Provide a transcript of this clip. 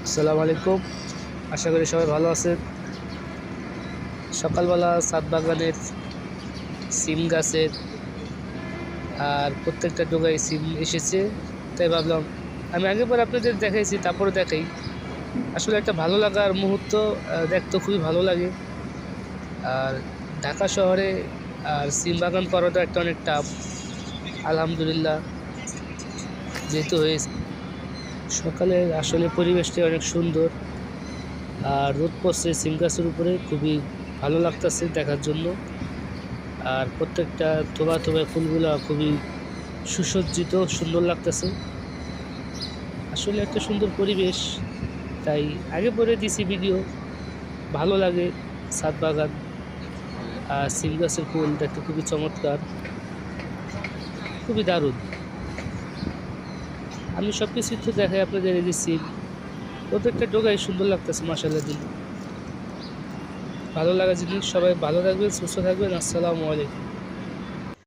আসসালামু আলাইকুম। আশা করি সবাই ভালো আছেন। সকালবেলা ছাদ বাগানের সিম গাছের আর প্রত্যেকটা ডোগায় সিম এসেছে, তাই ভাবলাম আমি আগের বার আপনাদের দেখাইছি, তারপরে দেখাই। আসলে একটা ভালো লাগার মুহূর্ত, দেখতে খুবই ভালো লাগে। আর ঢাকা শহরে আর সিম বাগান করাটা একটা অনেক টাফ। আলহামদুলিল্লাহ যেহেতু হয়েছে। সকালের আসলে পরিবেশটা অনেক সুন্দর, আর রোদ পড়ছে সিম গাছের উপরে, খুবই ভালো লাগতেছে দেখার জন্য। আর প্রত্যেকটা থোবা থোবা ফুলগুলো খুবই সুসজ্জিত, সুন্দর লাগতেছে। আসলে একটা সুন্দর পরিবেশ, তাই আগে পরে দিছি ভিডিও। ভালো লাগে ছাদ বাগান আর সিম গাছের ফুল দেখতে খুবই চমৎকার, খুবই দারুণ। আমি সব কিছু তো দেখাই আপনাদের, এই যে সিম, প্রত্যেকটা ডোগাই সুন্দর লাগতেছে মাশাআল্লাহ দিন। ভালো লাগা জিনিস। সবাই ভালো থাকবেন, সুস্থ থাকবেন। আসসালামু আলাইকুম।